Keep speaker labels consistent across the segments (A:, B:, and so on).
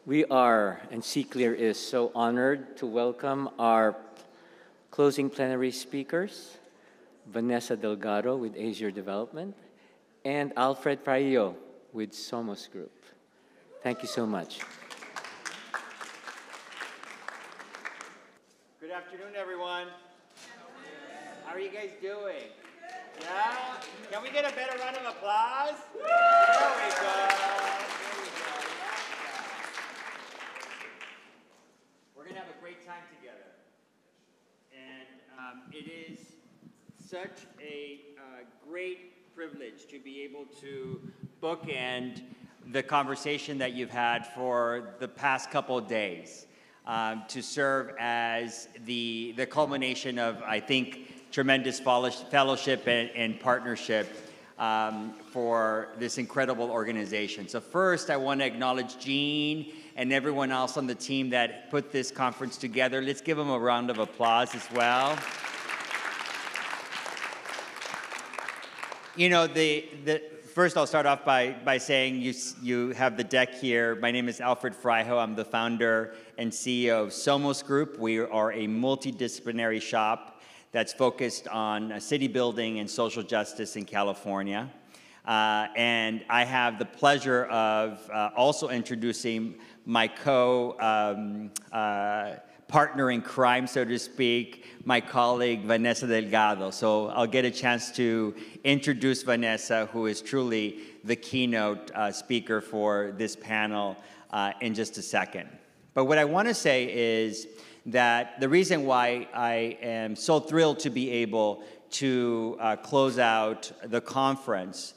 A: We are, and C-Clear is, so honored to welcome our closing plenary speakers, Vanessa Delgado with Azure Development, and Alfred Fraijo with Somos Group. Thank you so much.
B: Good afternoon, everyone. How are you guys doing? Yeah? Can we get a better round of applause? There we go. We're going to have a great time together. And it is such a great privilege to be able to bookend the conversation that you've had for the past couple of days, to serve as the culmination of, I think, tremendous fellowship and partnership for this incredible organization. So first, I want to acknowledge Jean and everyone else on the team that put this conference together. Let's give them a round of applause as well. You know, first I'll start off by saying you have the deck here. My name is Alfred Fraijo. I'm the founder and CEO of Somos Group. We are a multidisciplinary shop that's focused on city building and social justice in California. And I have the pleasure of also introducing my partner in crime, so to speak, my colleague, Vanessa Delgado. So I'll get a chance to introduce Vanessa, who is truly the keynote speaker for this panel in just a second. But what I want to say is that the reason why I am so thrilled to be able to close out the conference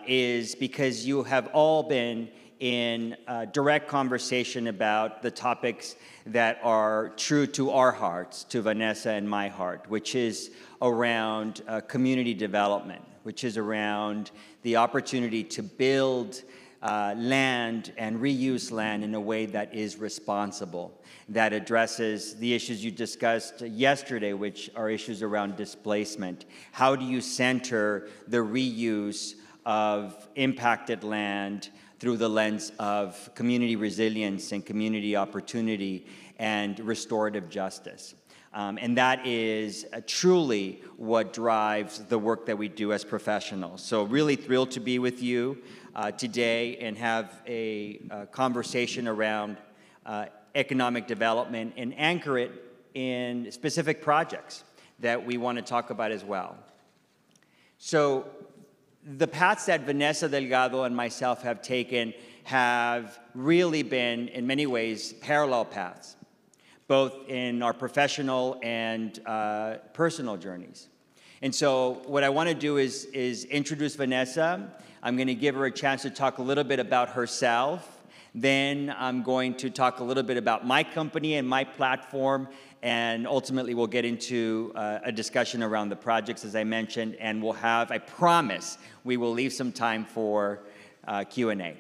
B: is because you have all been in direct conversation about the topics that are true to our hearts, to Vanessa and my heart, which is around community development, which is around the opportunity to build land and reuse land in a way that is responsible, that addresses the issues you discussed yesterday, which are issues around displacement. How do you center the reuse of impacted land through the lens of community resilience and community opportunity and restorative justice? And that is truly what drives the work that we do as professionals. So really thrilled to be with you today and have a conversation around economic development and anchor it in specific projects that we want to talk about as well. So the paths that Vanessa Delgado and myself have taken have really been, in many ways, parallel paths, both in our professional and personal journeys. And so what I want to do is introduce Vanessa. I'm going to give her a chance to talk a little bit about herself. Then I'm going to talk a little bit about my company and my platform, and ultimately we'll get into a discussion around the projects, as I mentioned, and we'll have, I promise, we will leave some time for Q&A.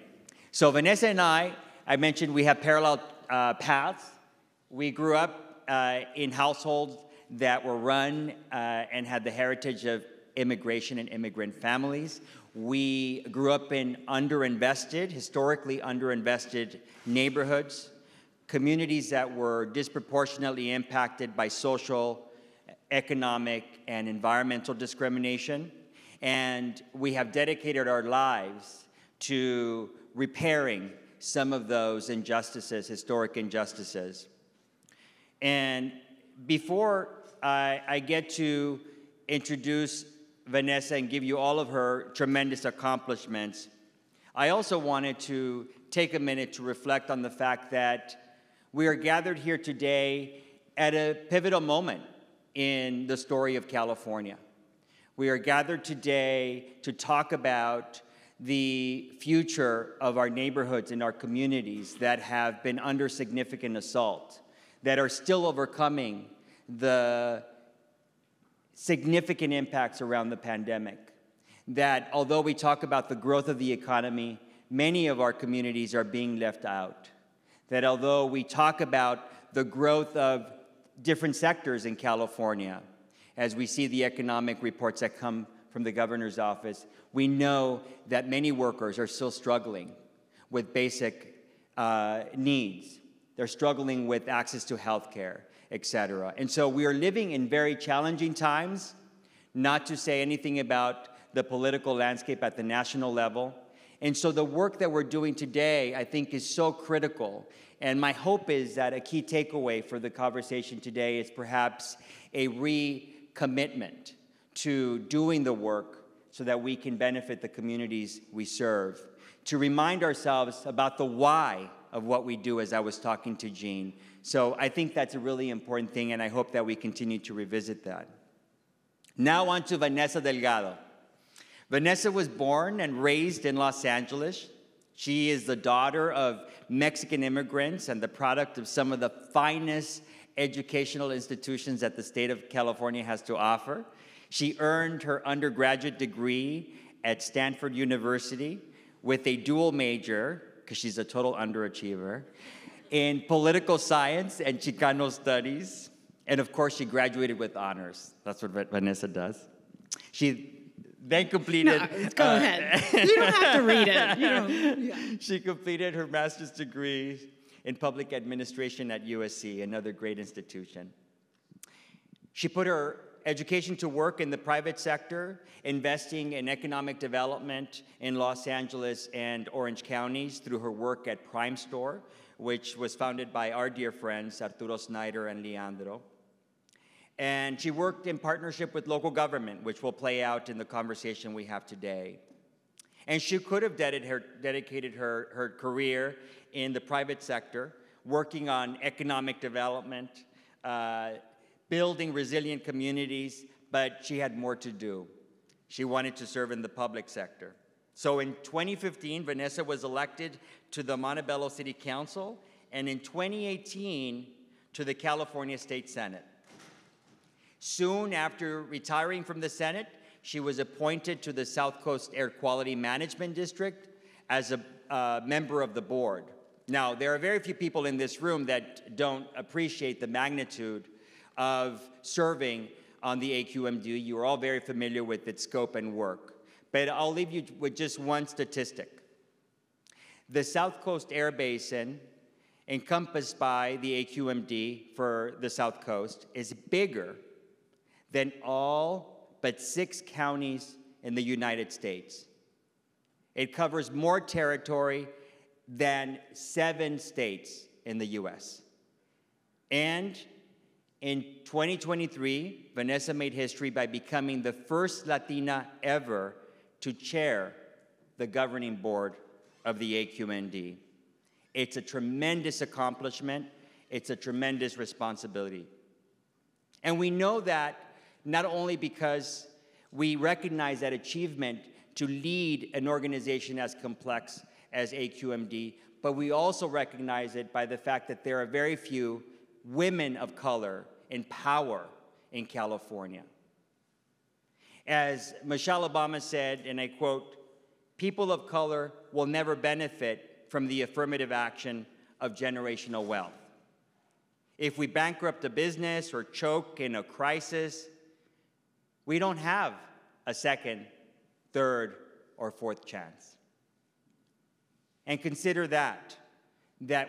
B: So Vanessa and I mentioned we have parallel paths. We grew up in households that were run and had the heritage of immigration and immigrant families. We grew up in historically underinvested neighborhoods, communities that were disproportionately impacted by social, economic, and environmental discrimination. And we have dedicated our lives to repairing some of those injustices, historic injustices. And before I get to introduce Vanessa and give you all of her tremendous accomplishments, I also wanted to take a minute to reflect on the fact that we are gathered here today at a pivotal moment in the story of California. We are gathered today to talk about the future of our neighborhoods and our communities that have been under significant assault, that are still overcoming the significant impacts around the pandemic. That although we talk about the growth of the economy, many of our communities are being left out. That although we talk about the growth of different sectors in California, as we see the economic reports that come from the governor's office, we know that many workers are still struggling with basic needs. They're struggling with access to healthcare, et cetera. And so we are living in very challenging times, not to say anything about the political landscape at the national level. And so the work that we're doing today, I think, is so critical. And my hope is that a key takeaway for the conversation today is perhaps a recommitment to doing the work so that we can benefit the communities we serve, to remind ourselves about the why of what we do, as I was talking to Jean. So I think that's a really important thing, and I hope that we continue to revisit that. Now on to Vanessa Delgado. Vanessa was born and raised in Los Angeles. She is the daughter of Mexican immigrants and the product of some of the finest educational institutions that the state of California has to offer. She earned her undergraduate degree at Stanford University with a dual major, because she's a total underachiever, in political science and Chicano studies. And of course, she graduated with honors. That's what Vanessa does. She then completed...
C: No, go ahead. You don't have to read it.
B: She completed her master's degree in public administration at USC, another great institution. She put her education to work in the private sector, investing in economic development in Los Angeles and Orange counties through her work at Prime Store, which was founded by our dear friends, Arturo Snyder and Leandro. And she worked in partnership with local government, which will play out in the conversation we have today. And she could have dedicated her career in the private sector, working on economic development, building resilient communities, but she had more to do. She wanted to serve in the public sector. So in 2015, Vanessa was elected to the Montebello City Council, and in 2018, to the California State Senate. Soon after retiring from the Senate, she was appointed to the South Coast Air Quality Management District as a member of the board. Now, there are very few people in this room that don't appreciate the magnitude of serving on the AQMD. You are all very familiar with its scope and work. But I'll leave you with just one statistic. The South Coast Air Basin, encompassed by the AQMD for the South Coast, is bigger than all but 6 counties in the United States. It covers more territory than 7 states in the US. And in 2023, Vanessa made history by becoming the first Latina ever to chair the governing board of the AQMD. It's a tremendous accomplishment. It's a tremendous responsibility. And we know that not only because we recognize that achievement to lead an organization as complex as AQMD, but we also recognize it by the fact that there are very few women of color in power in California. As Michelle Obama said, and I quote, "People of color will never benefit from the affirmative action of generational wealth. If we bankrupt a business or choke in a crisis, we don't have a second, third, or fourth chance." And consider that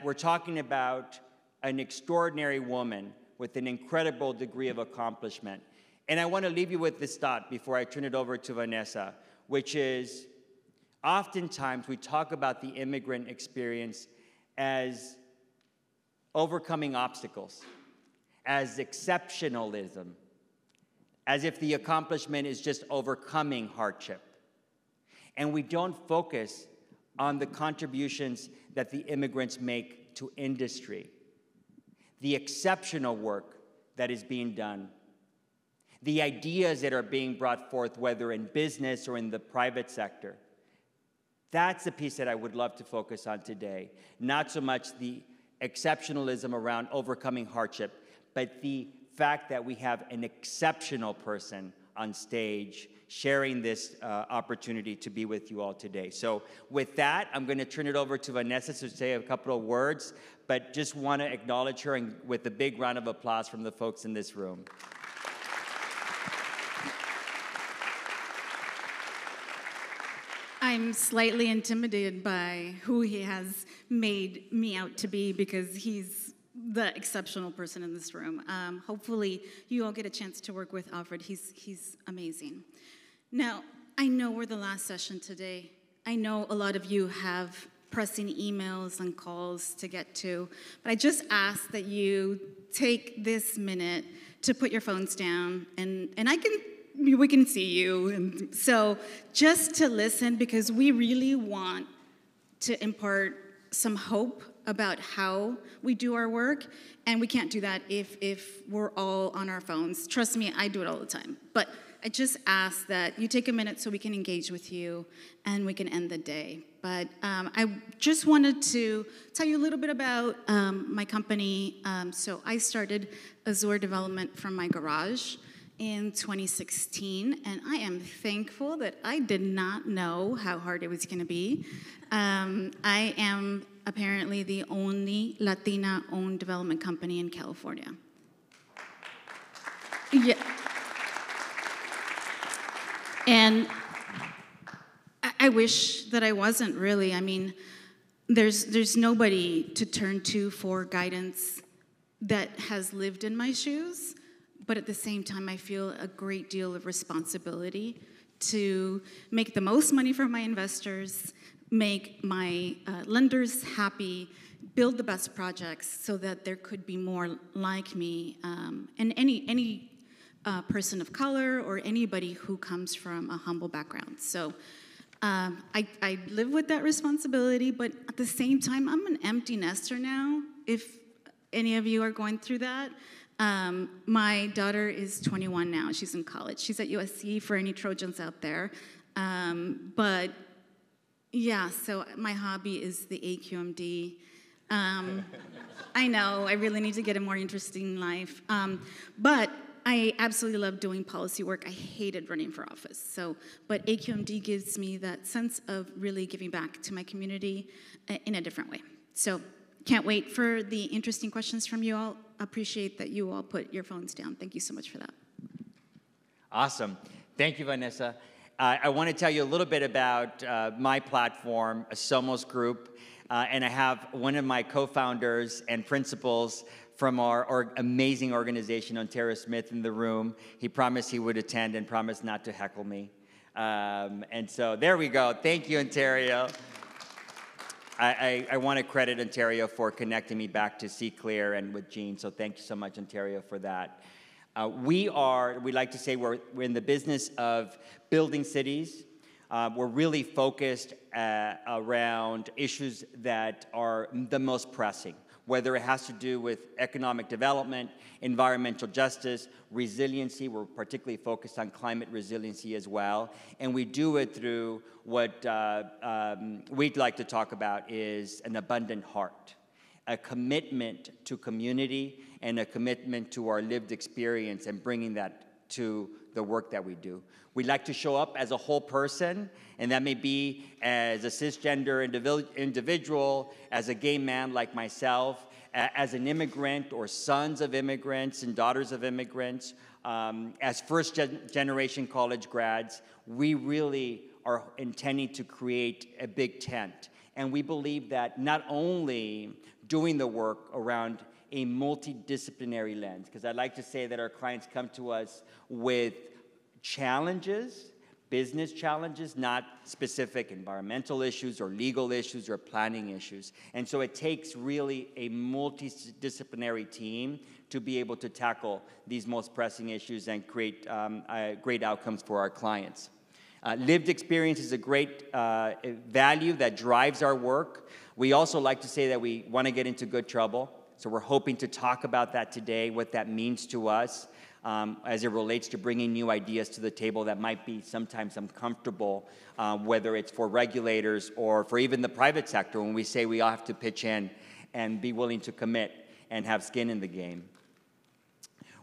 B: we're talking about an extraordinary woman with an incredible degree of accomplishment. And I want to leave you with this thought before I turn it over to Vanessa, which is, oftentimes we talk about the immigrant experience as overcoming obstacles, as exceptionalism, as if the accomplishment is just overcoming hardship. And we don't focus on the contributions that the immigrants make to industry, the exceptional work that is being done, the ideas that are being brought forth, whether in business or in the private sector. That's the piece that I would love to focus on today. Not so much the exceptionalism around overcoming hardship, but the fact that we have an exceptional person on stage sharing this opportunity to be with you all today. So with that, I'm going to turn it over to Vanessa to say a couple of words, but just want to acknowledge her with a big round of applause from the folks in this room.
C: I'm slightly intimidated by who he has made me out to be because he's the exceptional person in this room. Hopefully, you all get a chance to work with Alfred. He's amazing. Now, I know we're the last session today. I know a lot of you have pressing emails and calls to get to, but I just ask that you take this minute to put your phones down, and we can see you. And so just to listen, because we really want to impart some hope about how we do our work, and we can't do that if we're all on our phones. Trust me, I do it all the time. But I just ask that you take a minute so we can engage with you and we can end the day. But I just wanted to tell you a little bit about my company. So I started Azure development from my garage in 2016, and I am thankful that I did not know how hard it was going to be. I am apparently the only Latina-owned development company in California. Yeah. And I wish that I wasn't, really. I mean, there's nobody to turn to for guidance that has lived in my shoes, but at the same time, I feel a great deal of responsibility to make the most money for my investors, make my lenders happy, build the best projects so that there could be more like me, and any person of color or anybody who comes from a humble background. So I live with that responsibility, but at the same time, I'm an empty nester now, if any of you are going through that. My daughter is 21 now. She's in college. She's at USC for any Trojans out there. But yeah, so my hobby is the AQMD. I know, I really need to get a more interesting life. But I absolutely love doing policy work. I hated running for office. But AQMD gives me that sense of really giving back to my community in a different way. So can't wait for the interesting questions from you all. Appreciate that you all put your phones down. Thank you so much for that.
B: Awesome. Thank you, Vanessa. I want to tell you a little bit about my platform, a Somos group, and I have one of my co-founders and principals from our amazing organization, Ontario Smith, in the room. He promised he would attend and promised not to heckle me. And so there we go. Thank you, Ontario. I want to credit Ontario for connecting me back to C Clear and with Gene, so thank you so much, Ontario, for that. We like to say we're in the business of building cities. We're really focused around issues that are the most pressing, whether it has to do with economic development, environmental justice, resiliency. We're particularly focused on climate resiliency as well. And we do it through what we'd like to talk about is an abundant heart, a commitment to community and a commitment to our lived experience and bringing that to the work that we do. We like to show up as a whole person, and that may be as a cisgender individual, as a gay man like myself, as an immigrant or sons of immigrants and daughters of immigrants, as first-generation college grads. We really are intending to create a big tent. And we believe that not only doing the work around a multidisciplinary lens, because I like to say that our clients come to us with challenges, business challenges, not specific environmental issues or legal issues or planning issues. And so it takes really a multidisciplinary team to be able to tackle these most pressing issues and create great outcomes for our clients. Lived experience is a great value that drives our work. We also like to say that we want to get into good trouble. So we're hoping to talk about that today, what that means to us as it relates to bringing new ideas to the table that might be sometimes uncomfortable, whether it's for regulators or for even the private sector, when we say we all have to pitch in and be willing to commit and have skin in the game.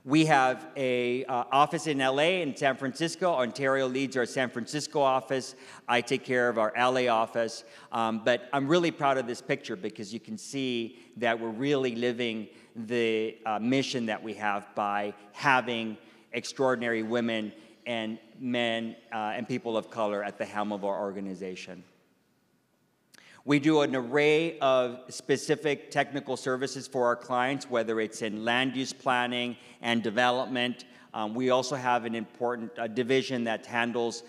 B: We have an office in LA and San Francisco. Ontario leads our San Francisco office. I take care of our LA office. But I'm really proud of this picture because you can see that we're really living the mission that we have by having extraordinary women and men and people of color at the helm of our organization. We do an array of specific technical services for our clients, whether it's in land use planning and development. We also have an important division that handles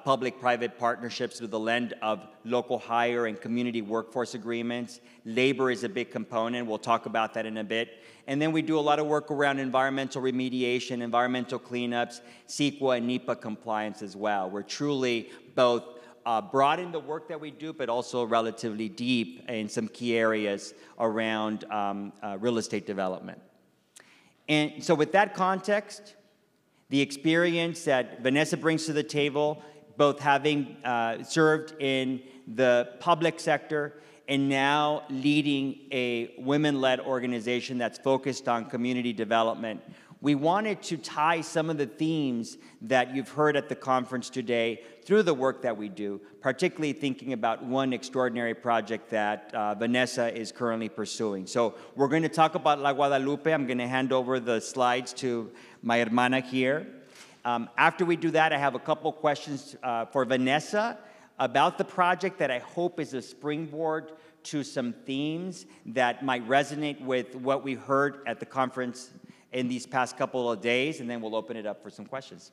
B: public-private partnerships with the lens of local hire and community workforce agreements. Labor is a big component. We'll talk about that in a bit. And then we do a lot of work around environmental remediation, environmental cleanups, CEQA and NEPA compliance as well. We're truly both broad in the work that we do, but also relatively deep in some key areas around real estate development. And so with that context, the experience that Vanessa brings to the table, both having served in the public sector and now leading a women-led organization that's focused on community development, we wanted to tie some of the themes that you've heard at the conference today through the work that we do, particularly thinking about one extraordinary project that Vanessa is currently pursuing. So we're going to talk about La Guadalupe. I'm going to hand over the slides to my hermana here. After we do that, I have a couple questions for Vanessa about the project that I hope is a springboard to some themes that might resonate with what we heard at the conference in these past couple of days, and then we'll open it up for some questions.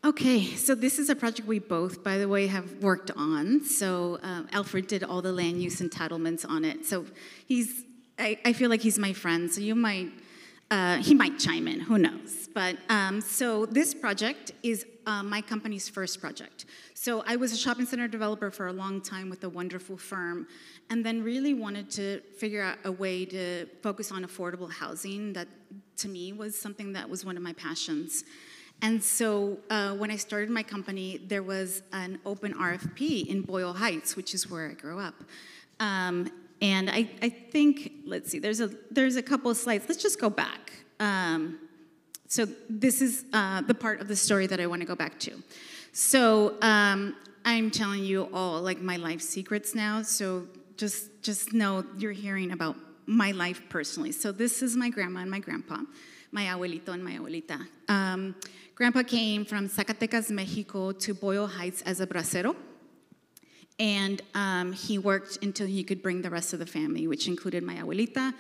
C: Okay, so this is a project we both, by the way, have worked on. So Alfred did all the land use entitlements on it. So I feel like he's my friend, so he might chime in, who knows. But so this project is my company's first project. So I was a shopping center developer for a long time with a wonderful firm, and then really wanted to figure out a way to focus on affordable housing. That, to me, was something that was one of my passions. And so when I started my company, there was an open RFP in Boyle Heights, which is where I grew up. And I think, let's see, there's a couple of slides. Let's just go back. So this is the part of the story that I want to go back to. So I'm telling you all like my life secrets now. So just know you're hearing about my life personally. So this is my grandma and my grandpa, my abuelito and my abuelita. Grandpa came from Zacatecas, Mexico to Boyle Heights as a bracero. And he worked until he could bring the rest of the family, which included my abuelita.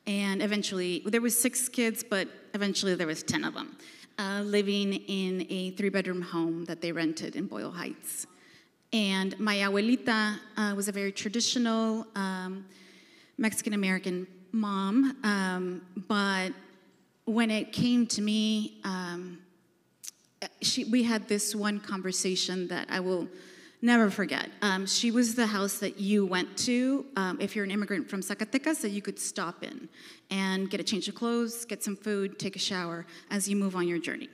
C: And eventually, there was 6 kids, but eventually there was 10 of them, living in a 3-bedroom home that they rented in Boyle Heights. And my abuelita was a very traditional Mexican-American mom, but when it came to me, we had this one conversation that I will never forget. She was the house that you went to if you're an immigrant from Zacatecas that you could stop in and get a change of clothes, get some food, take a shower as you move on your journey.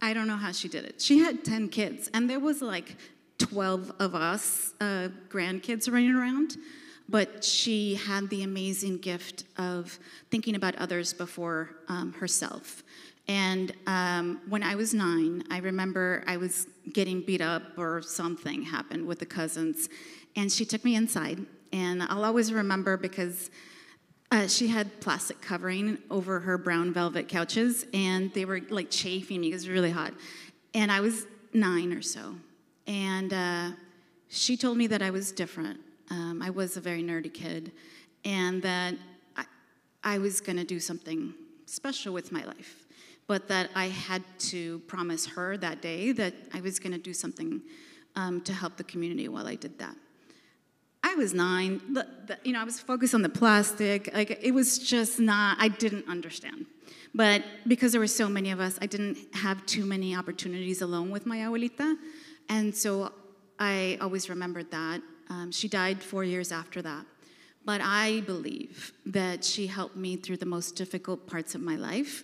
C: I don't know how she did it. She had 10 kids, and there was like 12 of us grandkids running around, but she had the amazing gift of thinking about others before herself. And when I was 9, I remember I was getting beat up or something happened with the cousins, and she took me inside, and I'll always remember because she had plastic covering over her brown velvet couches, and they were like chafing me. It was really hot, and I was 9 or so, and she told me that I was different. I was a very nerdy kid, and that I was going to do something special with my life. But that I had to promise her that day that I was going to do something to help the community while I did that. I was 9. I was focused on the plastic. Like, it was just not, I didn't understand. But because there were so many of us, I didn't have too many opportunities alone with my abuelita. And so I always remembered that. She died 4 years after that. But I believe that she helped me through the most difficult parts of my life,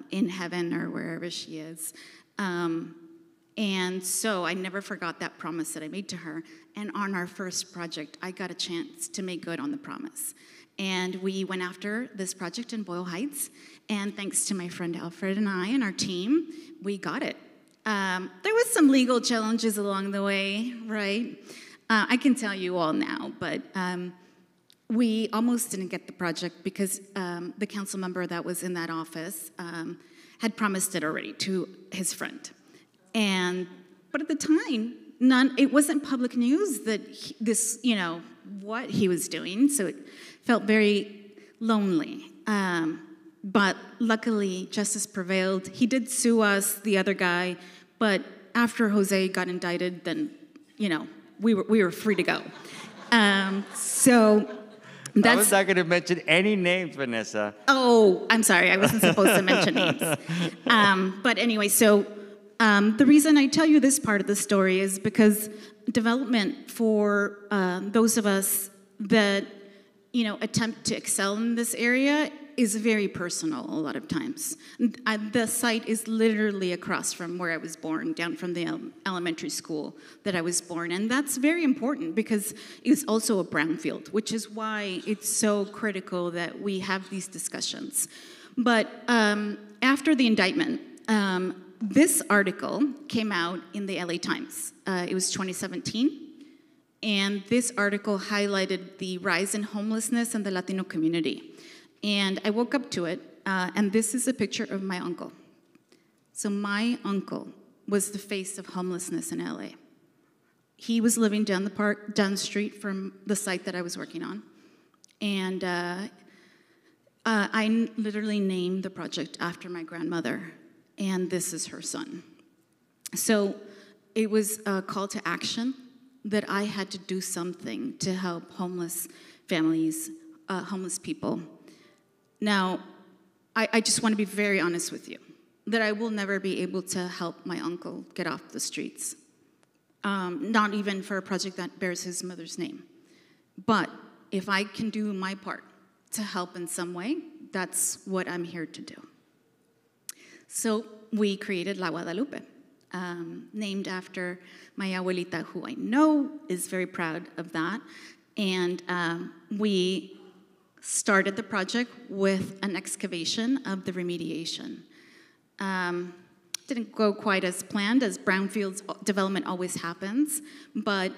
C: in heaven or wherever she is. And so I never forgot that promise that I made to her. And on our first project, I got a chance to make good on the promise. And we went after this project in Boyle Heights. And thanks to my friend Alfred and I and our team, we got it. There was some legal challenges along the way, right? I can tell you all now, but we almost didn't get the project because the council member that was in that office had promised it already to his friend. But at the time, it wasn't public news that what he was doing, so it felt very lonely. But luckily, justice prevailed. He did sue us, the other guy, but after Jose got indicted, then, we were free to go. So that's...
B: I was not going to mention any names, Vanessa.
C: Oh, I'm sorry, I wasn't supposed to mention names. But anyway, so the reason I tell you this part of the story is because development for those of us that, attempt to excel in this area is very personal a lot of times. The site is literally across from where I was born, down from the elementary school that I was born. And that's very important because it's also a brownfield, which is why it's so critical that we have these discussions. But after the indictment, this article came out in the LA Times. It was 2017. And this article highlighted the rise in homelessness in the Latino community. And I woke up to it, and this is a picture of my uncle. So my uncle was the face of homelessness in LA. He was living down the street from the site that I was working on. And I literally named the project after my grandmother, and this is her son. So it was a call to action that I had to do something to help homeless families, homeless people. Now, I just want to be very honest with you, that I will never be able to help my uncle get off the streets, not even for a project that bears his mother's name. But if I can do my part to help in some way, that's what I'm here to do. So we created La Guadalupe, named after my abuelita, who I know is very proud of that. And we started the project with an excavation of the remediation. Didn't go quite as planned, as brownfields development always happens, but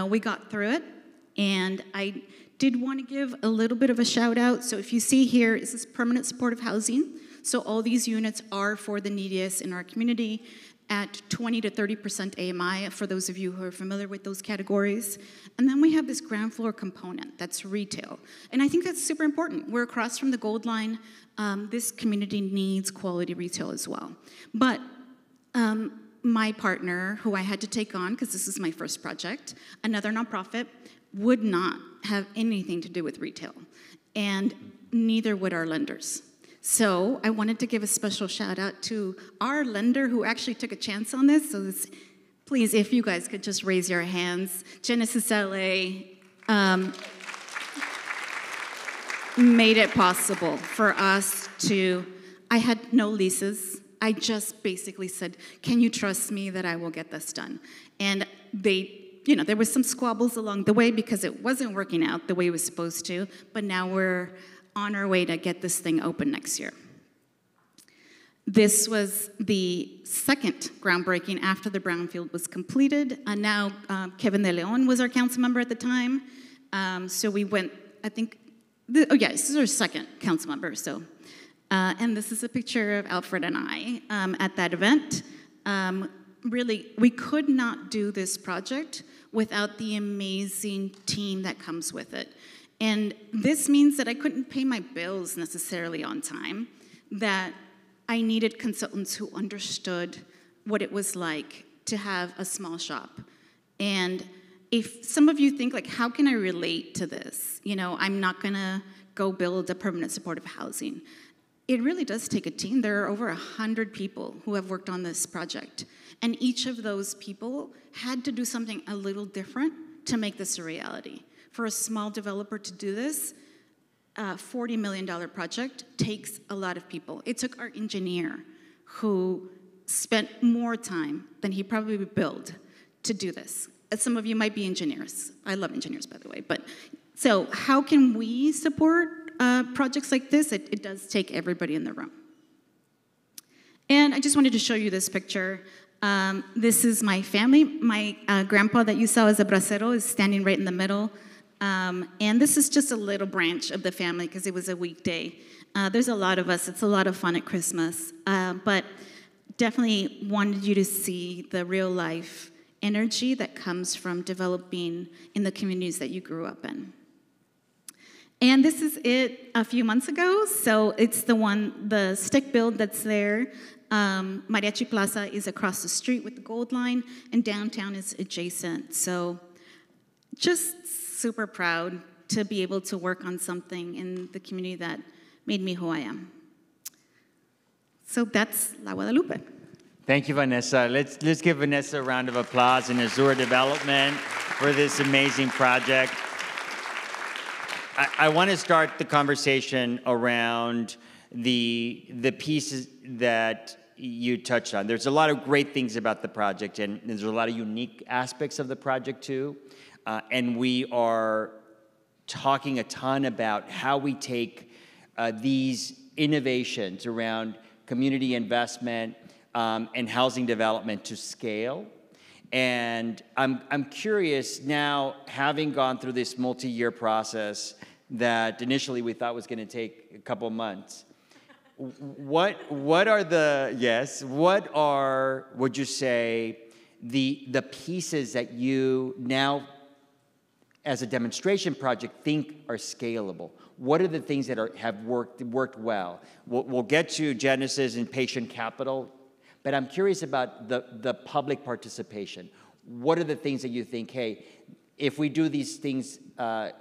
C: we got through it. And I did want to give a little bit of a shout out. So if you see here, this is permanent supportive housing. So all these units are for the neediest in our community at 20 to 30% AMI, for those of you who are familiar with those categories. And then we have this ground floor component, that's retail. And I think that's super important. We're across from the Gold Line. This community needs quality retail as well. But my partner, who I had to take on, because this is my first project, another nonprofit, would not have anything to do with retail. And neither would our lenders. So I wanted to give a special shout out to our lender who actually took a chance on this. So please, if you guys could just raise your hands. Genesis LA made it possible for us to, I had no leases. I just basically said, can you trust me that I will get this done? And there was some squabbles along the way because it wasn't working out the way it was supposed to, but now we're on our way to get this thing open next year. This was the second groundbreaking after the brownfield was completed. And now Kevin De Leon was our council member at the time. So we went, I think, this is our second council member. So, and this is a picture of Alfred and I at that event. Really, we could not do this project without the amazing team that comes with it. And this means that I couldn't pay my bills necessarily on time, that I needed consultants who understood what it was like to have a small shop. And if some of you think, like, how can I relate to this? I'm not gonna go build a permanent supportive housing. It really does take a team. There are over 100 people who have worked on this project. And each of those people had to do something a little different to make this a reality. For a small developer to do this, $40 million project takes a lot of people. It took our engineer, who spent more time than he probably would build, to do this. Some of you might be engineers. I love engineers, by the way. But so how can we support projects like this? It does take everybody in the room. And I just wanted to show you this picture. This is my family. My grandpa that you saw as a bracero is standing right in the middle. And this is just a little branch of the family because it was a weekday. There's a lot of us. It's a lot of fun at Christmas. But definitely wanted you to see the real life energy that comes from developing in the communities that you grew up in. And this is it a few months ago, so it's the stick build that's there. Mariachi Plaza is across the street with the gold line, and downtown is adjacent. So just super proud to be able to work on something in the community that made me who I am. So that's La Guadalupe.
B: Thank you, Vanessa. Let's give Vanessa a round of applause and Azure Development for this amazing project. I want to start the conversation around the pieces that you touched on. There's a lot of great things about the project, and there's a lot of unique aspects of the project too. And we are talking a ton about how we take these innovations around community investment and housing development to scale. And I'm curious now, having gone through this multi-year process that initially we thought was going to take a couple months, what are, would you say, the pieces that you now, as a demonstration project, think are scalable? What are the things that have worked well? We'll get to Genesis and patient capital, but I'm curious about the public participation. What are the things that you think, hey, if we do these things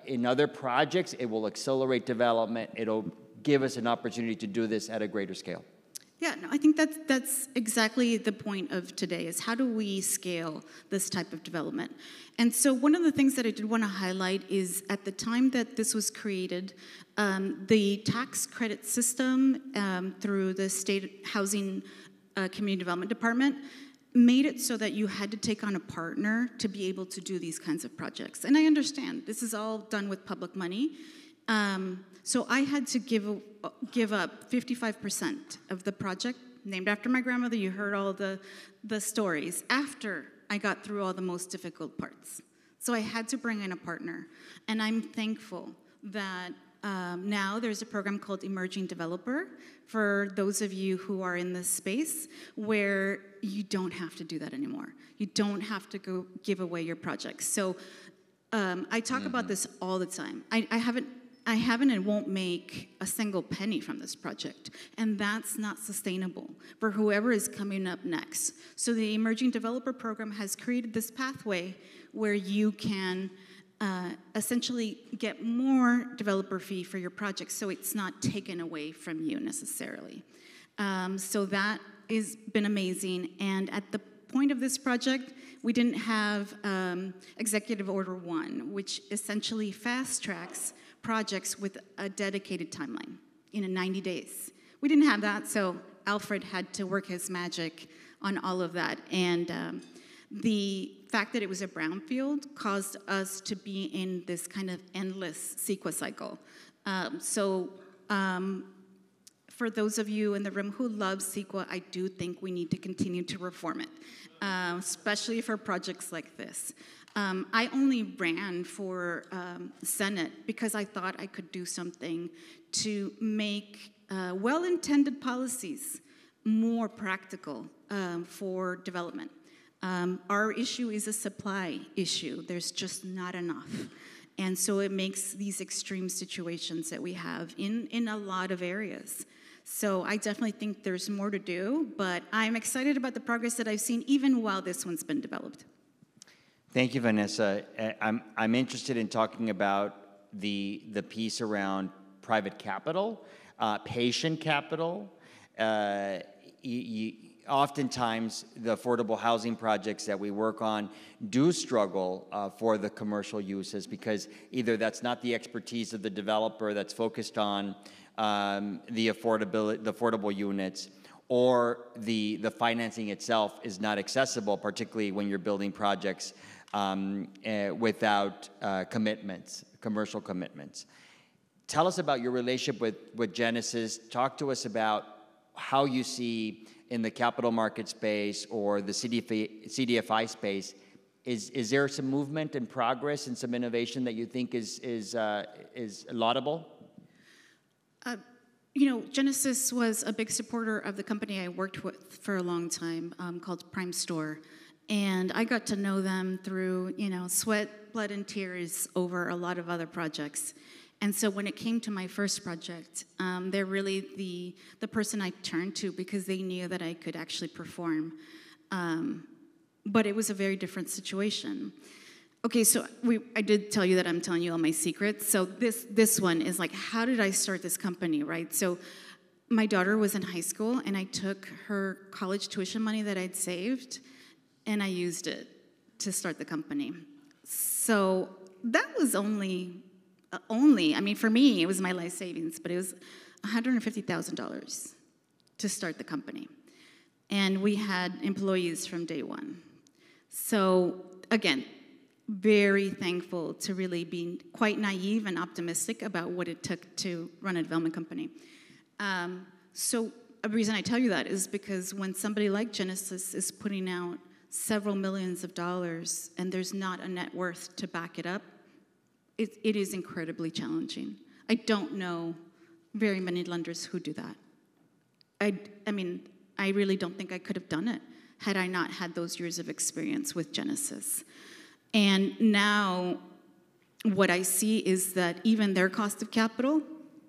B: in other projects, it will accelerate development, it'll give us an opportunity to do this at a greater scale?
C: Yeah, no, I think that's exactly the point of today, is how do we scale this type of development? And so one of the things that I did want to highlight is at the time that this was created, the tax credit system through the State Housing Community Development Department made it so that you had to take on a partner to be able to do these kinds of projects. And I understand, this is all done with public money. So I had to give up 55% of the project, named after my grandmother. You heard all the stories, after I got through all the most difficult parts. So I had to bring in a partner. And I'm thankful that now there's a program called Emerging Developer for those of you who are in this space, where you don't have to do that anymore. You don't have to go give away your projects. So I talk about this all the time. I haven't and won't make a single penny from this project, and that's not sustainable for whoever is coming up next. So the Emerging Developer Program has created this pathway where you can essentially get more developer fee for your project, so it's not taken away from you necessarily. So that has been amazing, and at the point of this project, we didn't have Executive Order 1, which essentially fast-tracks projects with a dedicated timeline in 90 days. We didn't have that, so Alfred had to work his magic on all of that. And the fact that it was a brownfield caused us to be in this kind of endless CEQA cycle. For those of you in the room who love CEQA, I do think we need to continue to reform it, especially for projects like this. I only ran for Senate because I thought I could do something to make well-intended policies more practical for development. Our issue is a supply issue. There's just not enough. And so it makes these extreme situations that we have in a lot of areas. So I definitely think there's more to do, but I'm excited about the progress that I've seen even while this one's been developed.
B: Thank you, Vanessa. I'm interested in talking about the piece around private capital, patient capital. Oftentimes, the affordable housing projects that we work on do struggle for the commercial uses because either that's not the expertise of the developer that's focused on the affordable units, or the financing itself is not accessible, particularly when you're building projects without commercial commitments. Tell us about your relationship with Genesis. Talk to us about how you see in the capital market space or the CDFI space. Is there some movement and progress and some innovation that you think is laudable?
C: Genesis was a big supporter of the company I worked with for a long time, called Prime Store. And I got to know them through, sweat, blood, and tears over a lot of other projects. And so when it came to my first project, they're really the person I turned to because they knew that I could actually perform. But it was a very different situation. Okay, so I did tell you that I'm telling you all my secrets. So this one is like, how did I start this company, right? So my daughter was in high school, and I took her college tuition money that I'd saved, and I used it to start the company. So that was only, I mean, for me, it was my life savings, but it was $150,000 to start the company. And we had employees from day one. So again, very thankful to really be quite naive and optimistic about what it took to run a development company. So a reason I tell you that is because when somebody like Genesis is putting out several millions of dollars and there's not a net worth to back it up, it is incredibly challenging. I don't know very many lenders who do that. I mean, I really don't think I could have done it had I not had those years of experience with Genesis. And now what I see is that even their cost of capital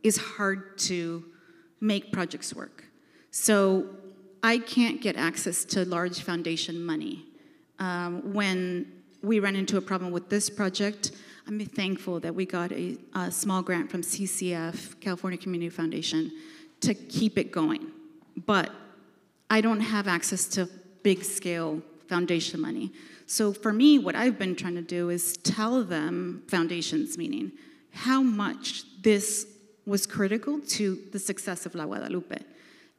C: is hard to make projects work. So I can't get access to large foundation money. When we ran into a problem with this project, I'm thankful that we got a small grant from CCF, California Community Foundation, to keep it going. But I don't have access to big scale foundation money. So for me, what I've been trying to do is tell them, foundations meaning, how much this was critical to the success of La Guadalupe.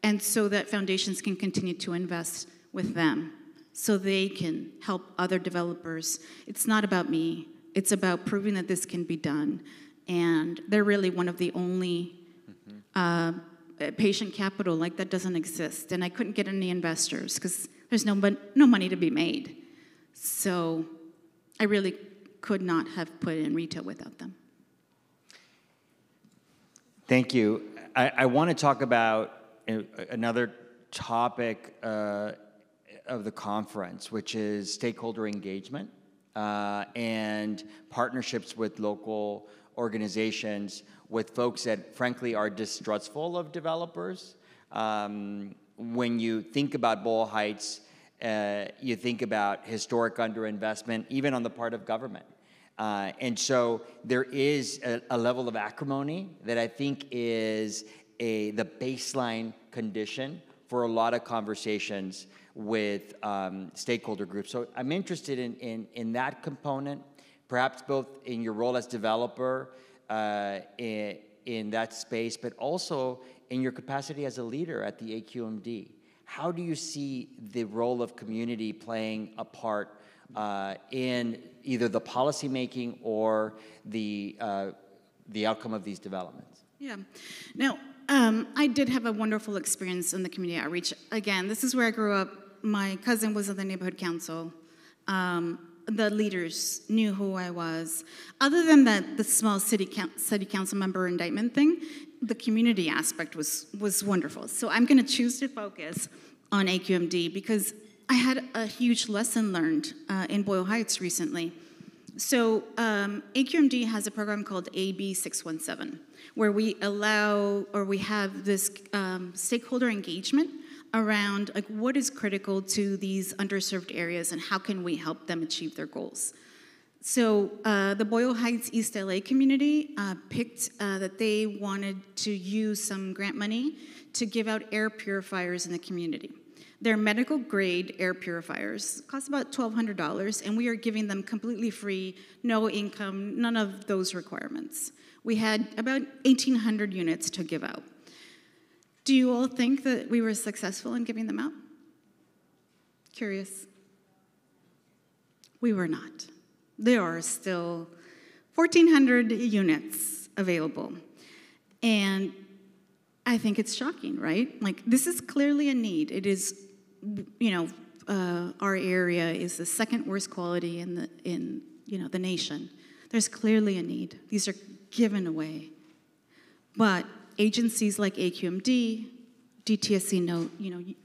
C: And so that foundations can continue to invest with them so they can help other developers. It's not about me. It's about proving that this can be done. And they're really one of the only patient capital like that doesn't exist. And I couldn't get any investors because there's no money to be made. So I really could not have put in retail without them.
B: Thank you. I want to talk about another topic of the conference, which is stakeholder engagement and partnerships with local organizations, with folks that frankly are distrustful of developers. When you think about Boyle Heights, you think about historic underinvestment, even on the part of government. And so there is a level of acrimony that I think is the baseline condition for a lot of conversations with stakeholder groups. So I'm interested in that component, perhaps both in your role as developer in that space, but also in your capacity as a leader at the AQMD. How do you see the role of community playing a part in either the policymaking or the outcome of these developments?
C: Yeah. Now, I did have a wonderful experience in the community outreach. Again, this is where I grew up. My cousin was on the neighborhood council. The leaders knew who I was. Other than the small city council member indictment thing, the community aspect was wonderful. So I'm going to choose to focus on AQMD because I had a huge lesson learned in Boyle Heights recently. So AQMD has a program called AB 617, where we have this stakeholder engagement around like what is critical to these underserved areas and how can we help them achieve their goals. So the Boyle Heights East LA community picked that they wanted to use some grant money to give out air purifiers in the community. They're medical grade air purifiers, cost about $1,200, and we are giving them completely free, no income, none of those requirements. We had about 1,800 units to give out. Do you all think that we were successful in giving them out? Curious. We were not. There are still 1,400 units available. And I think it's shocking, right? Like, this is clearly a need. It is, our area is the second worst quality in the nation. There's clearly a need. These are given away. But agencies like AQMD, DTSC know,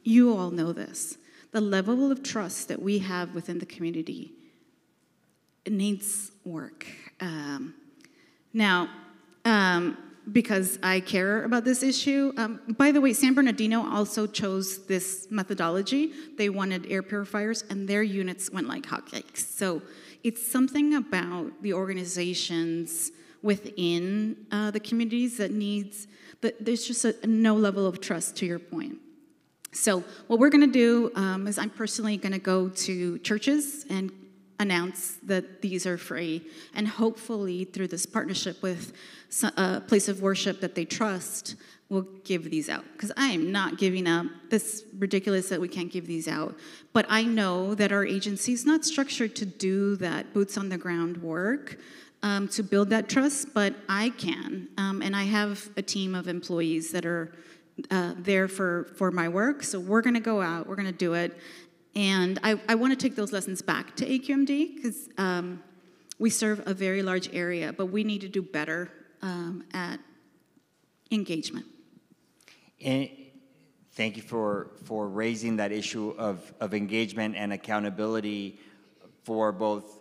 C: you all know this. The level of trust that we have within the community, it needs work. Because I care about this issue. By the way, San Bernardino also chose this methodology. They wanted air purifiers, and their units went like hotcakes. So it's something about the organizations within the communities that needs, that there's just no level of trust, to your point. So what we're going to do is I'm personally going to go to churches and announce that these are free, and hopefully through this partnership with a place of worship that they trust, we'll give these out. Because I am not giving up. This ridiculous that we can't give these out. But I know that our agency is not structured to do that boots on the ground work, to build that trust, but I can. And I have a team of employees that are there for my work. So we're going to go out, we're going to do it. And I want to take those lessons back to AQMD because we serve a very large area, but we need to do better at engagement.
B: And thank you for raising that issue of engagement and accountability for both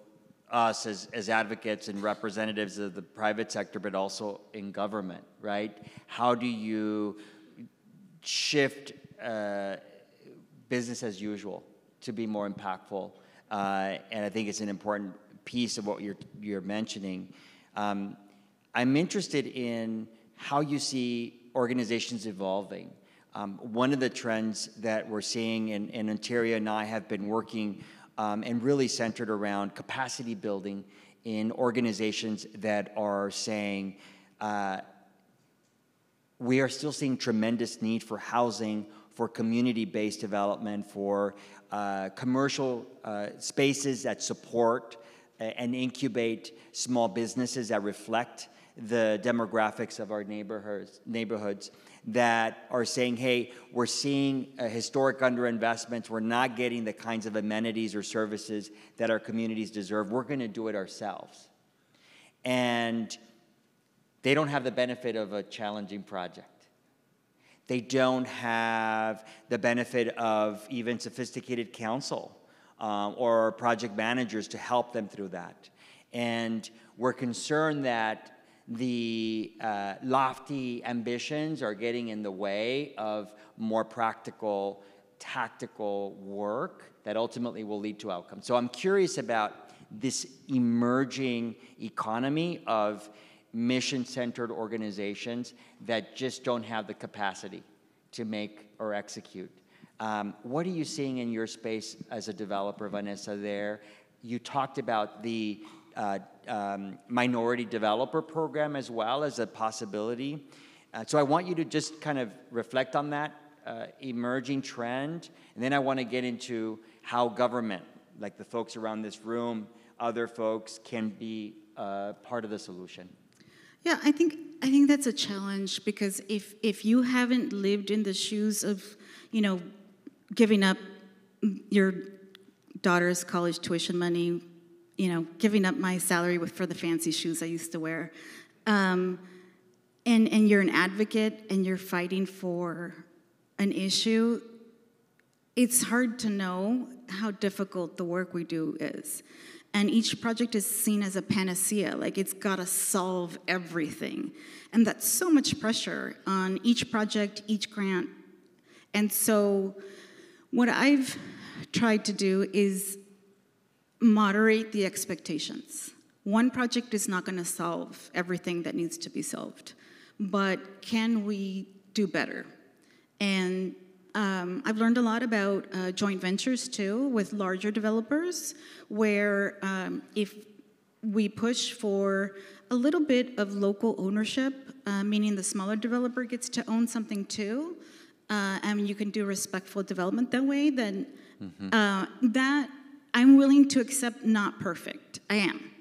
B: us as advocates and representatives of the private sector, but also in government, right? How do you shift business as usual to be more impactful? And I think it's an important piece of what you're mentioning. I'm interested in how you see organizations evolving. One of the trends that we're seeing in Ontario and I have been working and really centered around capacity building in organizations that are saying, we are still seeing tremendous need for housing, for community-based development, for commercial spaces that support and incubate small businesses that reflect the demographics of our neighborhoods that are saying, hey, we're seeing a historic underinvestments, we're not getting the kinds of amenities or services that our communities deserve, we're going to do it ourselves. And they don't have the benefit of a challenging project. They don't have the benefit of even sophisticated counsel or project managers to help them through that. And we're concerned that the lofty ambitions are getting in the way of more practical, tactical work that ultimately will lead to outcomes. So I'm curious about this emerging economy of mission-centered organizations that just don't have the capacity to make or execute. What are you seeing in your space as a developer, Vanessa, there? You talked about the minority developer program as well as a possibility. So I want you to just kind of reflect on that emerging trend, and then I want to get into how government, like the folks around this room, other folks, can be part of the solution.
C: Yeah, I think that's a challenge because if you haven't lived in the shoes of, giving up your daughter's college tuition money, giving up my salary for the fancy shoes I used to wear, and you're an advocate and you're fighting for an issue, it's hard to know how difficult the work we do is. And each project is seen as a panacea, like it's got to solve everything. And that's so much pressure on each project, each grant. And so what I've tried to do is moderate the expectations. One project is not going to solve everything that needs to be solved, but can we do better? And I've learned a lot about joint ventures too with larger developers where if we push for a little bit of local ownership, meaning the smaller developer gets to own something too, and you can do respectful development that way, then that I'm willing to accept not perfect. I am.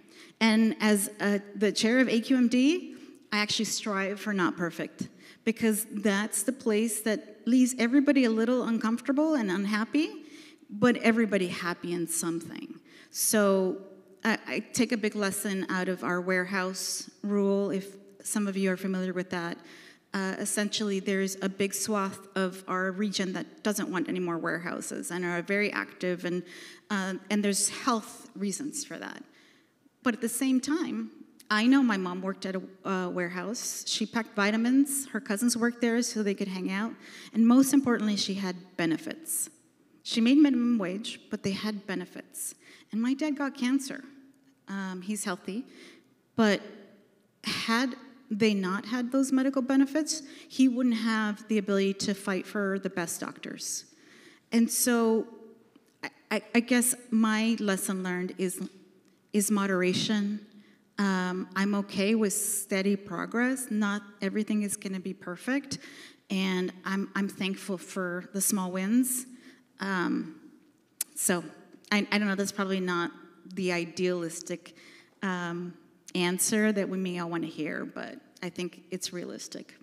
C: And as the chair of AQMD, I actually strive for not perfect because that's the place that leaves everybody a little uncomfortable and unhappy, but everybody happy in something. So I take a big lesson out of our warehouse rule, if some of you are familiar with that. Essentially, there's a big swath of our region that doesn't want any more warehouses and are very active, and there's health reasons for that. But at the same time, I know my mom worked at a warehouse. She packed vitamins. Her cousins worked there so they could hang out. And most importantly, she had benefits. She made minimum wage, but they had benefits. And my dad got cancer. He's healthy. But had they not had those medical benefits, he wouldn't have the ability to fight for the best doctors. And so I guess my lesson learned is moderation. I'm okay with steady progress. Not everything is going to be perfect, and I'm thankful for the small wins. So I don't know. That's probably not the idealistic answer that we may all want to hear, but I think it's realistic.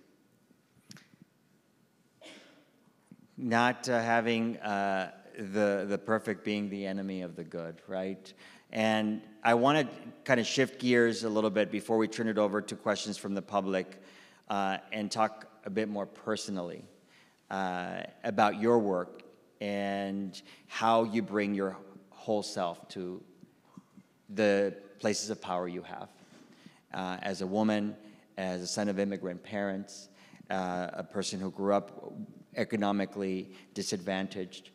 B: Not having the perfect being the enemy of the good, right? And I want to kind of shift gears a little bit before we turn it over to questions from the public and talk a bit more personally about your work and how you bring your whole self to the places of power you have. As a woman, as a son of immigrant parents, a person who grew up economically disadvantaged.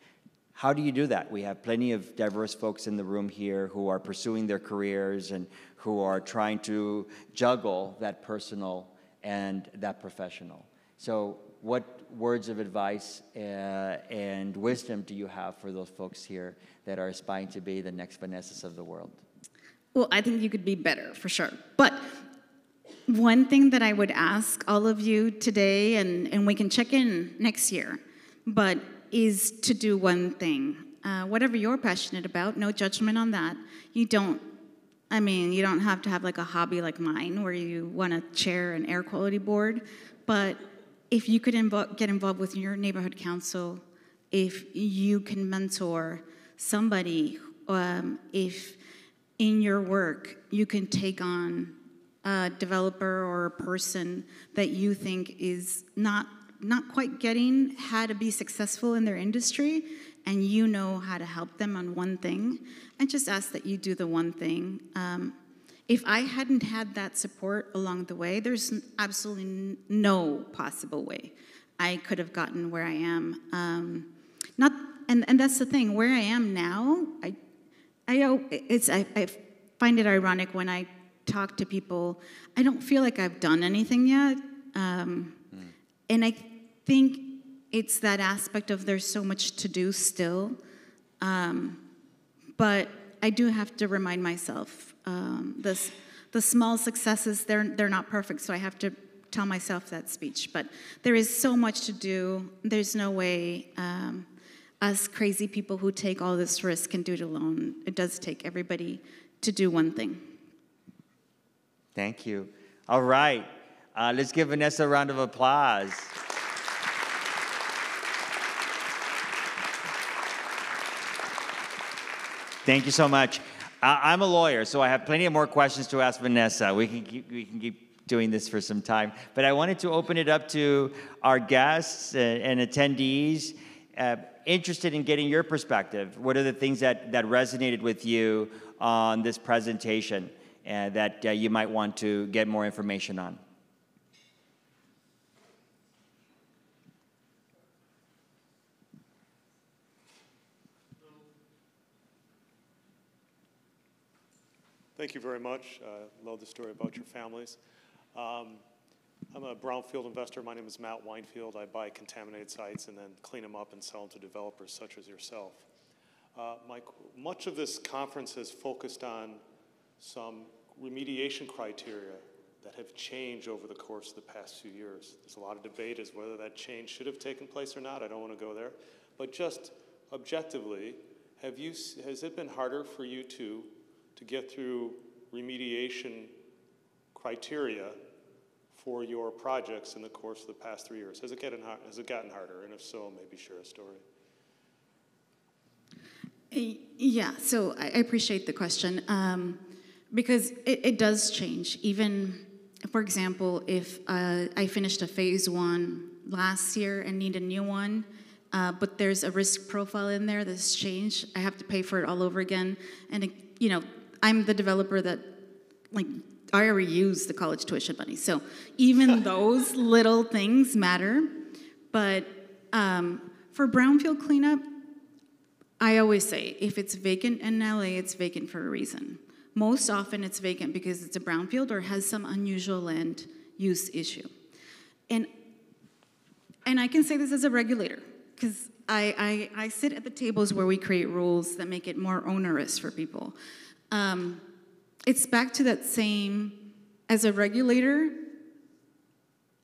B: How do you do that? We have plenty of diverse folks in the room here who are pursuing their careers and who are trying to juggle that personal and that professional. So what words of advice and wisdom do you have for those folks here that are aspiring to be the next Vanessas of the world?
C: Well, I think you could be better, for sure. But one thing that I would ask all of you today, and we can check in next year, but is to do one thing. Whatever you're passionate about, no judgment on that. You don't have to have like a hobby like mine where you want to chair an air quality board, but if you could get involved with your neighborhood council, if you can mentor somebody, if in your work you can take on a developer or a person that you think is not quite getting how to be successful in their industry, and you know how to help them on one thing, I just ask that you do the one thing. If I hadn't had that support along the way, there's absolutely no possible way I could have gotten where I am. And that's the thing. Where I am now, I find it ironic when I talk to people. I don't feel like I've done anything yet, and I think it's that aspect of there's so much to do still, but I do have to remind myself the small successes, they're not perfect, so I have to tell myself that speech. But there is so much to do. There's no way us crazy people who take all this risk can do it alone. It does take everybody to do one thing.
B: Thank you. All right. Let's give Vanessa a round of applause. Thank you so much. I'm a lawyer, so I have plenty of more questions to ask Vanessa. We can keep doing this for some time. But I wanted to open it up to our guests and attendees interested in getting your perspective. What are the things that resonated with you on this presentation that you might want to get more information on?
D: Thank you very much. Love the story about your families. I'm a brownfield investor. My name is Matt Winefield. I buy contaminated sites and then clean them up and sell them to developers such as yourself. Much of this conference has focused on some remediation criteria that have changed over the course of the past few years. There's a lot of debate as whether that change should have taken place or not. I don't want to go there. But just objectively, has it been harder for you to get through remediation criteria for your projects in the course of the past 3 years? Has it gotten harder? And if so, maybe share a story.
C: Yeah, so I appreciate the question because it does change. Even for example, if I finished a phase 1 last year and need a new one, but there's a risk profile in there that's changed, I have to pay for it all over again. And, you know, I'm the developer that, like, I already used the college tuition money. So even those little things matter. But for brownfield cleanup, I always say, if it's vacant in LA, it's vacant for a reason. Most often it's vacant because it's a brownfield or has some unusual land use issue. And I can say this as a regulator, because I sit at the tables where we create rules that make it more onerous for people. It's back to that same, as a regulator,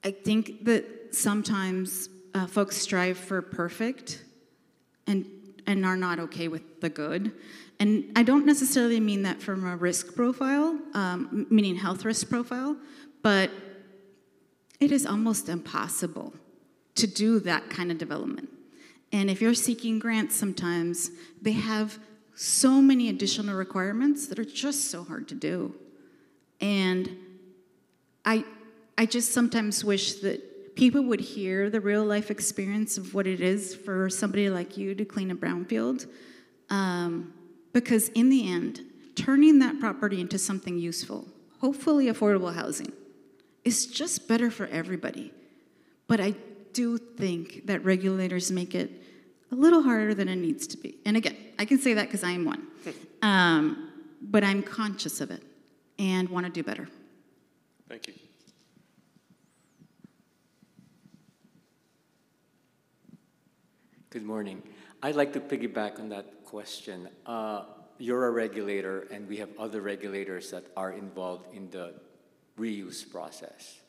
C: I think that sometimes folks strive for perfect and are not okay with the good. And I don't necessarily mean that from a risk profile, meaning health risk profile, but it is almost impossible to do that kind of development. And if you're seeking grants sometimes, they have so many additional requirements that are just so hard to do. And I just sometimes wish that people would hear the real life experience of what it is for somebody like you to clean a brownfield. Because in the end, turning that property into something useful, hopefully affordable housing, is just better for everybody. But I do think that regulators make it a little harder than it needs to be. And again, I can say that because I am one. But I'm conscious of it and want to do better.
D: Thank you.
A: Good morning. I'd like to piggyback on that question. You're a regulator, and we have other regulators that are involved in the reuse process.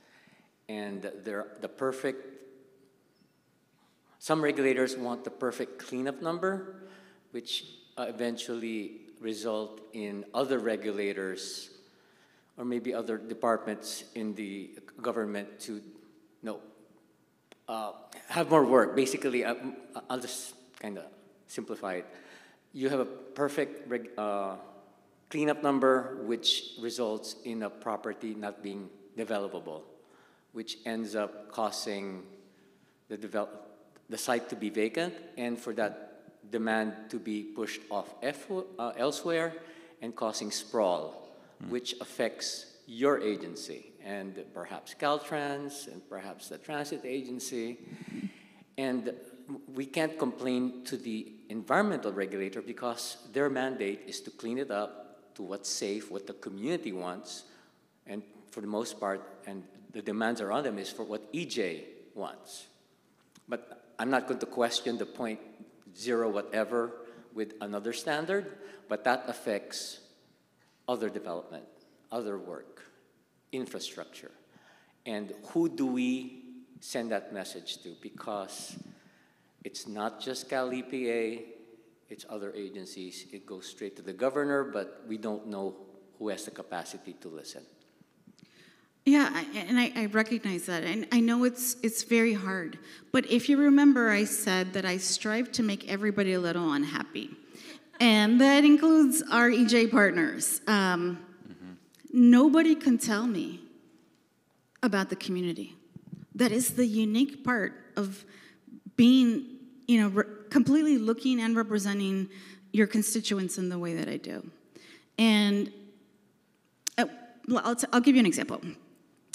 A: And some regulators want the perfect cleanup number, which eventually result in other regulators or maybe other departments in the government to have more work. Basically, I'll just kind of simplify it. You have a perfect cleanup number, which results in a property not being developable, which ends up causing the site to be vacant, and for that demand to be pushed off elsewhere and causing sprawl, which affects your agency and perhaps Caltrans and perhaps the transit agency. And we can't complain to the environmental regulator because their mandate is to clean it up to what's safe, what the community wants, and for the most part, and the demands are on them is for what EJ wants. But I'm not going to question the 0.0 whatever with another standard, but that affects other development, other work, infrastructure. And who do we send that message to? Because it's not just Cal EPA, it's other agencies. It goes straight to the governor, but we don't know who has the capacity to listen.
C: Yeah, I recognize that, and I know it's very hard. But if you remember, I said that I strive to make everybody a little unhappy, and that includes our EJ partners. Nobody can tell me about the community. That is the unique part of being, completely looking and representing your constituents in the way that I do. And I'll give you an example.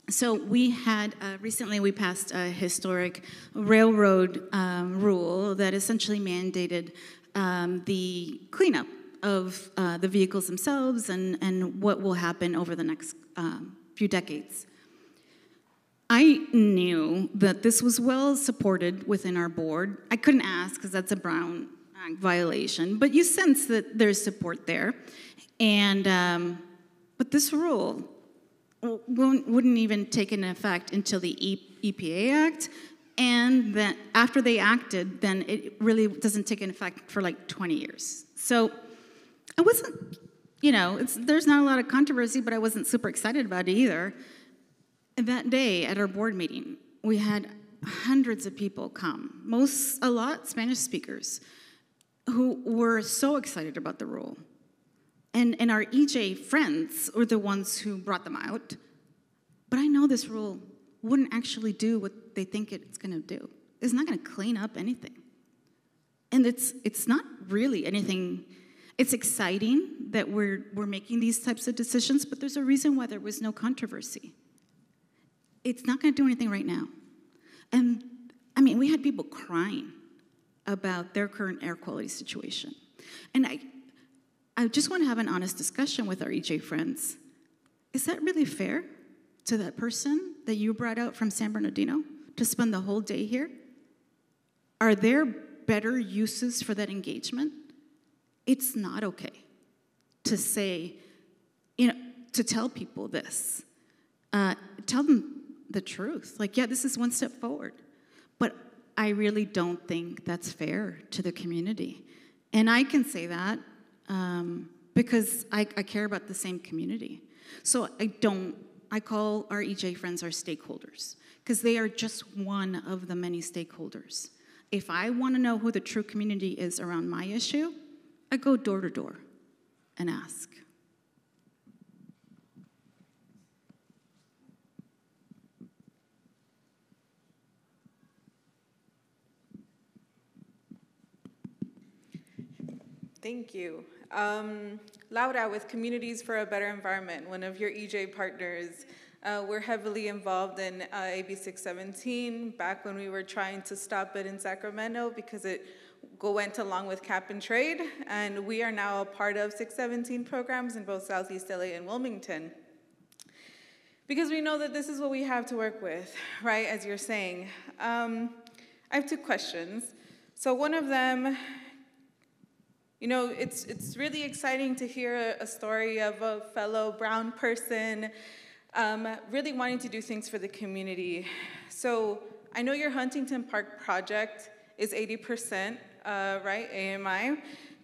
C: So we had, recently we passed a historic railroad rule that essentially mandated the cleanup of the vehicles themselves and what will happen over the next few decades. I knew that this was well supported within our board. I couldn't ask because that's a Brown Act violation, but you sense that there's support there. And but this rule wouldn't even take into effect until the EPA Act, and then after they acted, then it really doesn't take into effect for like 20 years. So I wasn't, there's not a lot of controversy, but I wasn't super excited about it either. And that day at our board meeting, we had hundreds of people come, a lot Spanish speakers, who were so excited about the rule. And our EJ friends were the ones who brought them out. But I know this rule wouldn't actually do what they think it's going to do. It's not going to clean up anything. And it's not really anything. It's exciting that we're making these types of decisions, but there's a reason why there was no controversy. It's not going to do anything right now. And, I mean, we had people crying about their current air quality situation. And I just want to have an honest discussion with our EJ friends. Is that really fair to that person that you brought out from San Bernardino to spend the whole day here? Are there better uses for that engagement? It's not okay to say, to tell people this. Tell them the truth. Like, yeah, this is one step forward. But I really don't think that's fair to the community. And I can say that because I care about the same community. So I call our EJ friends our stakeholders, because they are just one of the many stakeholders. If I want to know who the true community is around my issue, I go door to door and ask.
E: Thank you. Laura with Communities for a Better Environment, one of your EJ partners. We're heavily involved in AB 617 back when we were trying to stop it in Sacramento because it went along with cap and trade, and we are now a part of 617 programs in both Southeast LA and Wilmington. Because we know that this is what we have to work with, right, as you're saying. I have two questions. So one of them, it's really exciting to hear a story of a fellow brown person really wanting to do things for the community. So I know your Huntington Park project is 80%, right, AMI.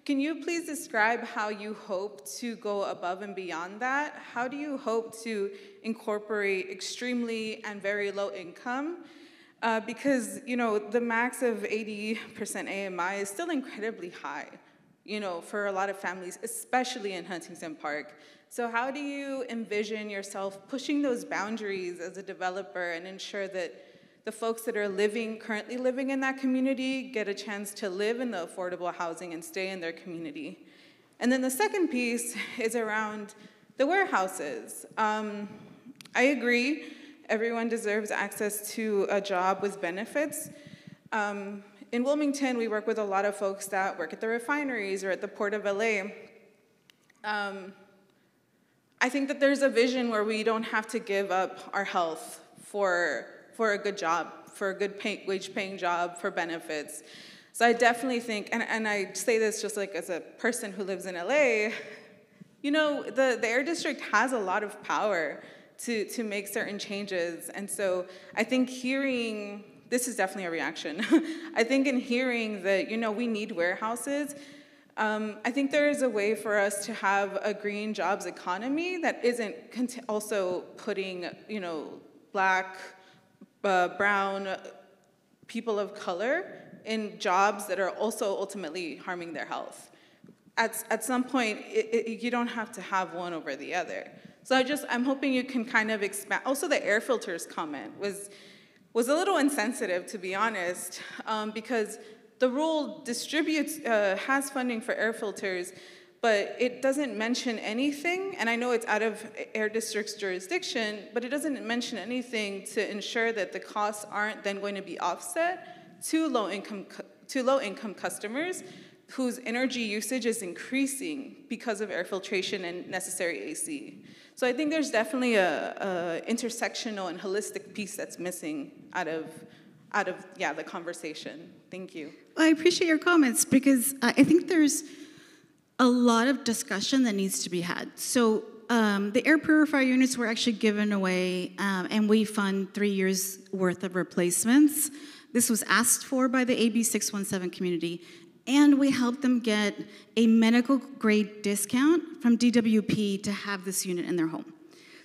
E: Can you please describe how you hope to go above and beyond that? How do you hope to incorporate extremely and very low income? Because, the max of 80% AMI is still incredibly high, for a lot of families, especially in Huntington Park. So how do you envision yourself pushing those boundaries as a developer and ensure that the folks that are currently living in that community get a chance to live in the affordable housing and stay in their community? And then the second piece is around the warehouses. I agree, everyone deserves access to a job with benefits. In Wilmington, we work with a lot of folks that work at the refineries or at the Port of LA. I think that there's a vision where we don't have to give up our health for a good job, for a good wage-paying job, for benefits. So I definitely think, and I say this just like as a person who lives in LA, the Air District has a lot of power to make certain changes. And so I think this is definitely a reaction. I think in hearing that, we need warehouses, I think there is a way for us to have a green jobs economy that isn't also putting, Black, brown, people of color in jobs that are also ultimately harming their health. At some point, you don't have to have one over the other. So I'm hoping you can kind of expand. Also, the air filters comment was a little insensitive, to be honest, because the rule has funding for air filters, but it doesn't mention anything, and I know it's out of Air District's jurisdiction, but it doesn't mention anything to ensure that the costs aren't then going to be offset to low-income customers whose energy usage is increasing because of air filtration and necessary AC. So I think there's definitely a intersectional and holistic piece that's missing out of the conversation. Thank you.
C: I appreciate your comments because I think there's a lot of discussion that needs to be had. So the air purifier units were actually given away, and we fund 3 years worth of replacements. This was asked for by the AB 617 community, and we helped them get a medical grade discount from DWP to have this unit in their home.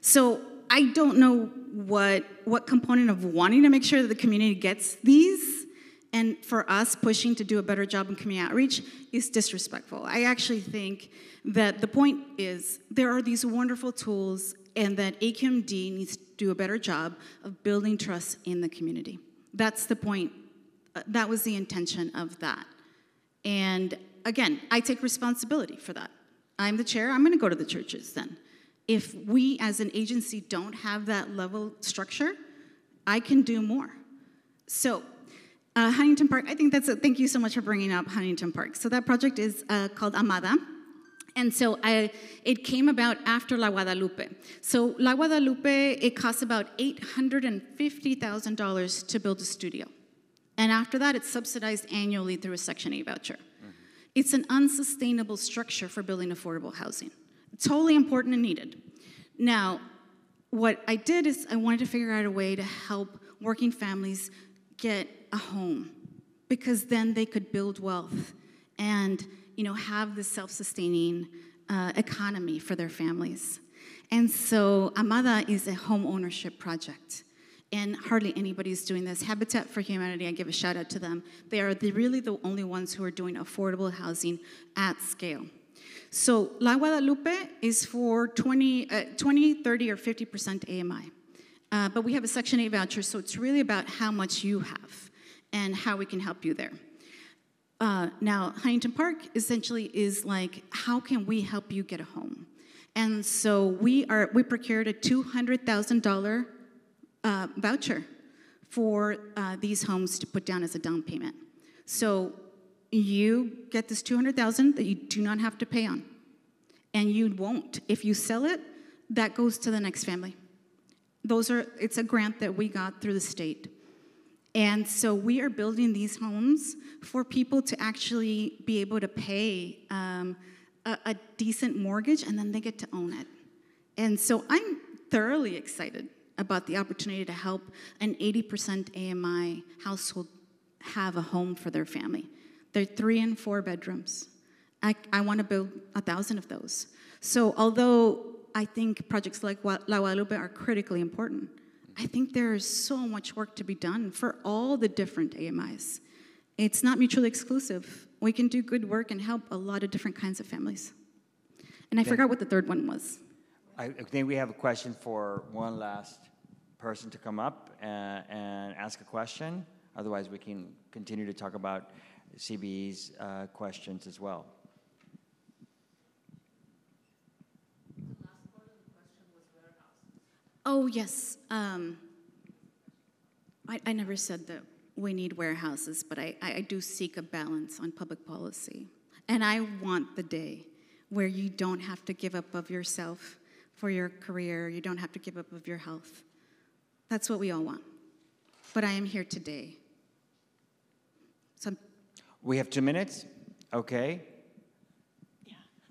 C: So I don't know what component of wanting to make sure that the community gets these and for us pushing to do a better job in community outreach is disrespectful. I actually think that the point is there are these wonderful tools and that AQMD needs do a better job of building trust in the community. That's the point. That was the intention of that. And again, I take responsibility for that. I'm the chair. I'm going to go to the churches then. If we as an agency don't have that level structure, I can do more. So Huntington Park, I think thank you so much for bringing up Huntington Park. So that project is called Amada. And so it came about after La Guadalupe. So La Guadalupe, it costs about $850,000 to build a studio. And after that, it's subsidized annually through a Section 8 voucher. Mm-hmm. It's an unsustainable structure for building affordable housing. Totally important and needed. Now, what I did is I wanted to figure out a way to help working families get a home, because then they could build wealth and have this self-sustaining economy for their families. And so Amada is a home ownership project. And hardly anybody's doing this. Habitat for Humanity, I give a shout out to them. They are really the only ones who are doing affordable housing at scale. So La Guadalupe is for 20, 30, or 50% AMI. But we have a Section 8 voucher, so it's really about how much you have and how we can help you there. Now, Huntington Park essentially is like, how can we help you get a home? And so we procured a $200,000 voucher for these homes to put down as a down payment. So you get this $200,000 that you do not have to pay on, and you won't. If you sell it, that goes to the next family. It's a grant that we got through the state. And so we are building these homes for people to actually be able to pay a decent mortgage, and then they get to own it. And so I'm thoroughly excited about the opportunity to help an 80% AMI household have a home for their family. They're 3 and 4 bedrooms. I want to build 1,000 of those. So although I think projects like La Guadalupe are critically important, I think there is so much work to be done for all the different AMIs. It's not mutually exclusive. We can do good work and help a lot of different kinds of families. And I forgot what the third one was.
B: I think we have a question for one last person to come up and ask a question. Otherwise, we can continue to talk about CBE's questions as well.
C: Oh, yes. I never said that we need warehouses, but I do seek a balance on public policy. And I want the day where you don't have to give up of yourself for your career, you don't have to give up of your health. That's what we all want. But I am here today.
B: We have 2 minutes. Okay.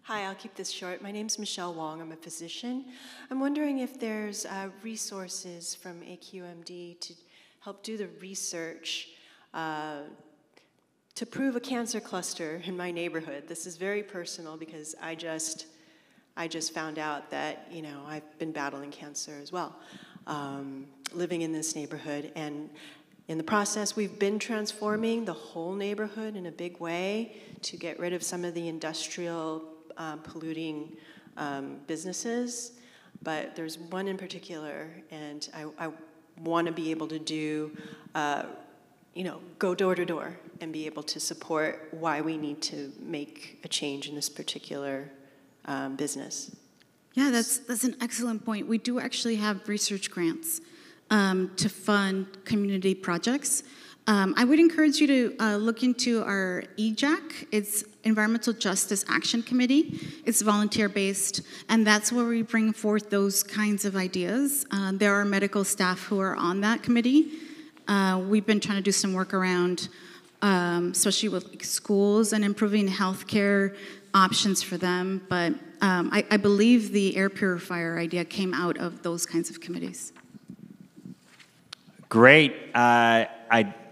F: Hi, I'll keep this short. My name's Michelle Wong. I'm a physician. I'm wondering if there's resources from AQMD to help do the research to prove a cancer cluster in my neighborhood. This is very personal because I just found out that, I've been battling cancer as well, living in this neighborhood. And in the process, we've been transforming the whole neighborhood in a big way to get rid of some of the industrial polluting businesses, but there's one in particular, and I want to be able to do, go door to door and be able to support why we need to make a change in this particular business.
C: Yeah, that's an excellent point. We do actually have research grants to fund community projects. I would encourage you to look into our EJAC. It's Environmental Justice Action Committee. It's volunteer-based, and that's where we bring forth those kinds of ideas. There are medical staff who are on that committee. We've been trying to do some work around, especially with schools and improving healthcare options for them, but I believe the air purifier idea came out of those kinds of committees.
B: Great.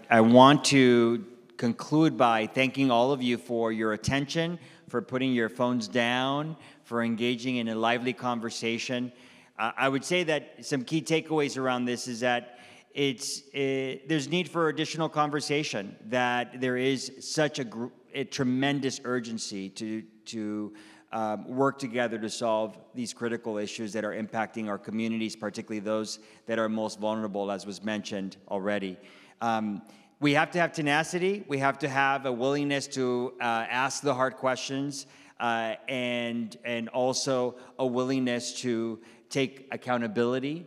B: I want to conclude by thanking all of you for your attention, for putting your phones down, for engaging in a lively conversation. I would say that some key takeaways around this is that there's need for additional conversation, that there is such a tremendous urgency to work together to solve these critical issues that are impacting our communities, particularly those that are most vulnerable, as was mentioned already. We have to have tenacity. We have to have a willingness to ask the hard questions, and also a willingness to take accountability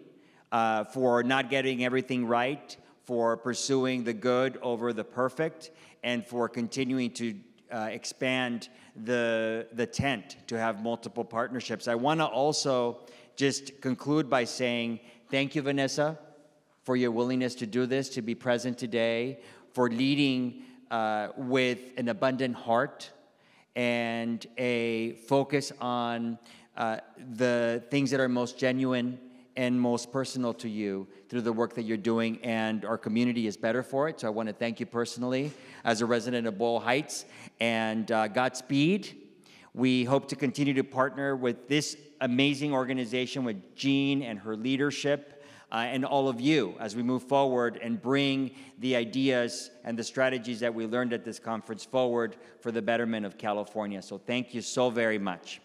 B: for not getting everything right, for pursuing the good over the perfect, and for continuing to expand the tent to have multiple partnerships. I want to also just conclude by saying thank you, Vanessa, for your willingness to do this, to be present today, for leading with an abundant heart and a focus on the things that are most genuine and most personal to you through the work that you're doing, and our community is better for it. So I want to thank you personally as a resident of Boyle Heights, and Godspeed. We hope to continue to partner with this amazing organization, with Jean and her leadership, and all of you as we move forward and bring the ideas and the strategies that we learned at this conference forward for the betterment of California. So thank you so very much.